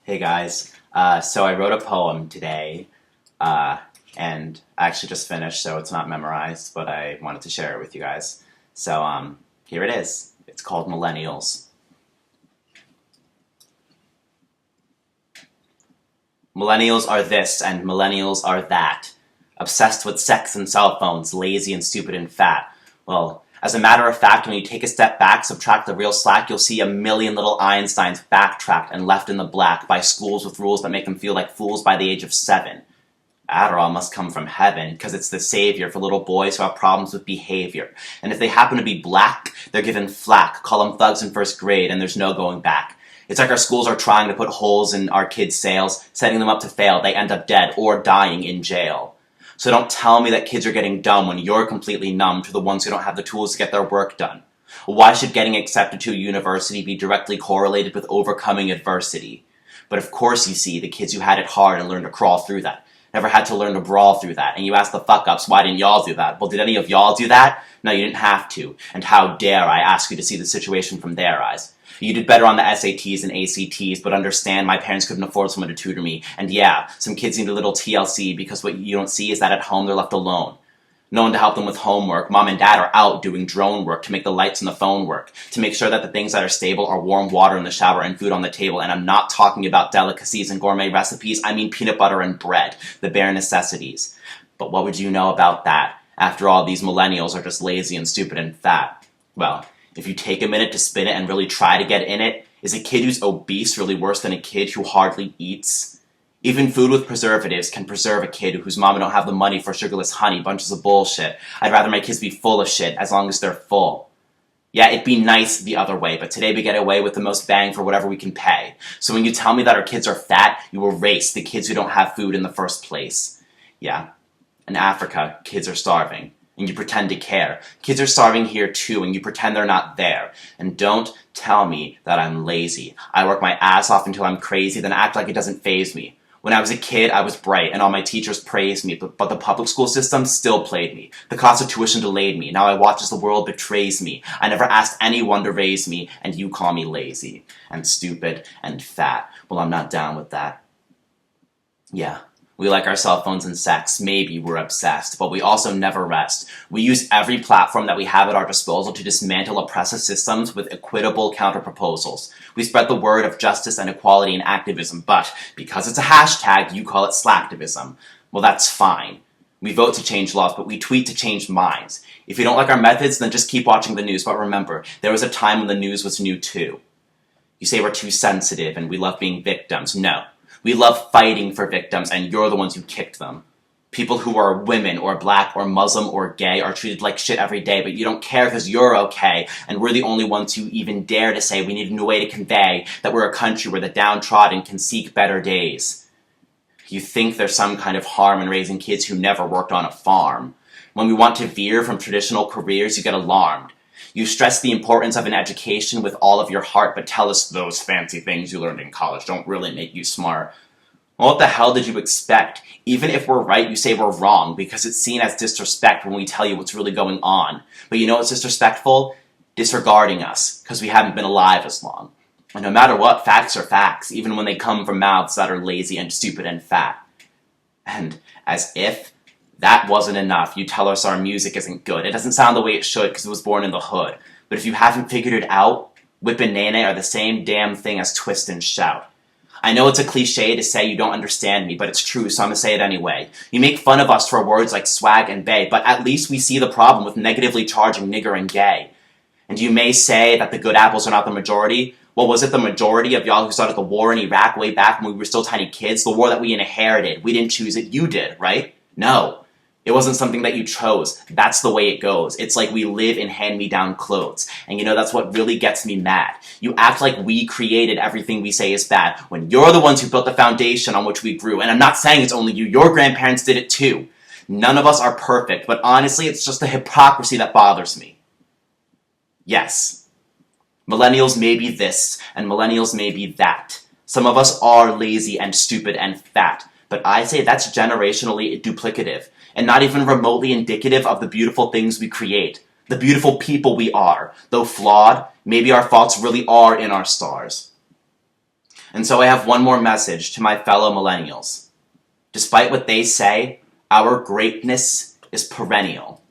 Hey guys, so I wrote a poem today, and I actually just finished, so it's not memorized, but I wanted to share it with you guys. So, here it is. It's called Millennials. Millennials are this, and millennials are that. Obsessed with sex and cell phones, lazy and stupid and fat. Well, as a matter of fact, when you take a step back, subtract the real slack, you'll see a million little Einsteins backtracked and left in the black by schools with rules that make them feel like fools by the age of 7. Adderall must come from heaven, because it's the savior for little boys who have problems with behavior. And if they happen to be black, they're given flack, call them thugs in first grade, and there's no going back. It's like our schools are trying to put holes in our kids' sails, setting them up to fail. They end up dead or dying in jail. So don't tell me that kids are getting dumb when you're completely numb to the ones who don't have the tools to get their work done. Why should getting accepted to a university be directly correlated with overcoming adversity? But of course you see, the kids who had it hard and learned to crawl through that. Never had to learn to brawl through that. And you ask the fuck-ups, why didn't y'all do that? Well, did any of y'all do that? No, you didn't have to. And how dare I ask you to see the situation from their eyes? You did better on the SATs and ACTs, but understand my parents couldn't afford someone to tutor me. And yeah, some kids need a little TLC because what you don't see is that at home they're left alone. No one to help them with homework. Mom and dad are out doing drone work to make the lights and the phone work, to make sure that the things that are stable are warm water in the shower and food on the table. And I'm not talking about delicacies and gourmet recipes. I mean peanut butter and bread, the bare necessities. But what would you know about that? After all, these millennials are just lazy and stupid and fat. Well, if you take a minute to spin it and really try to get in it, is a kid who's obese really worse than a kid who hardly eats? Even food with preservatives can preserve a kid whose mama don't have the money for sugarless honey, bunches of bullshit. I'd rather my kids be full of shit as long as they're full. Yeah, it'd be nice the other way, but today we get away with the most bang for whatever we can pay. So when you tell me that our kids are fat, you erase the kids who don't have food in the first place. Yeah, in Africa, kids are starving. And you pretend to care. Kids are starving here too, and you pretend they're not there. And don't tell me that I'm lazy. I work my ass off until I'm crazy, then act like it doesn't faze me. When I was a kid, I was bright, and all my teachers praised me, but the public school system still played me. The cost of tuition delayed me. Now I watch as the world betrays me. I never asked anyone to raise me, and you call me lazy, and stupid, and fat. Well, I'm not down with that. Yeah. We like our cell phones and sex. Maybe we're obsessed, but we also never rest. We use every platform that we have at our disposal to dismantle oppressive systems with equitable counterproposals. We spread the word of justice and equality and activism, but because it's a hashtag, you call it slacktivism. Well, that's fine. We vote to change laws, but we tweet to change minds. If you don't like our methods, then just keep watching the news, but remember, there was a time when the news was new too. You say we're too sensitive and we love being victims. No. We love fighting for victims, and you're the ones who kicked them. People who are women, or black, or Muslim, or gay are treated like shit every day, but you don't care because you're okay, and we're the only ones who even dare to say we need a new way to convey that we're a country where the downtrodden can seek better days. You think there's some kind of harm in raising kids who never worked on a farm. When we want to veer from traditional careers, you get alarmed. You stress the importance of an education with all of your heart, but tell us those fancy things you learned in college don't really make you smart. Well, what the hell did you expect? Even if we're right, you say we're wrong, because it's seen as disrespect when we tell you what's really going on. But you know what's disrespectful? Disregarding us, because we haven't been alive as long. And no matter what, facts are facts, even when they come from mouths that are lazy and stupid and fat. And as if that wasn't enough, you tell us our music isn't good. It doesn't sound the way it should because it was born in the hood. But if you haven't figured it out, Whip and Nene are the same damn thing as Twist and Shout. I know it's a cliche to say you don't understand me, but it's true, so I'm gonna say it anyway. You make fun of us for words like swag and bae, but at least we see the problem with negatively charging nigger and gay. And you may say that the good apples are not the majority. Well, was it the majority of y'all who started the war in Iraq way back when we were still tiny kids? The war that we inherited. We didn't choose it, you did, right? No. It wasn't something that you chose. That's the way it goes. It's like we live in hand-me-down clothes. And you know, that's what really gets me mad. You act like we created everything we say is bad, when you're the ones who built the foundation on which we grew. And I'm not saying it's only you. Your grandparents did it too. None of us are perfect, but honestly, it's just the hypocrisy that bothers me. Yes. Millennials may be this, and millennials may be that. Some of us are lazy and stupid and fat, but I say that's generationally duplicative, and not even remotely indicative of the beautiful things we create, the beautiful people we are. Though flawed, maybe our faults really are in our stars. And so I have one more message to my fellow millennials. Despite what they say, our greatness is perennial.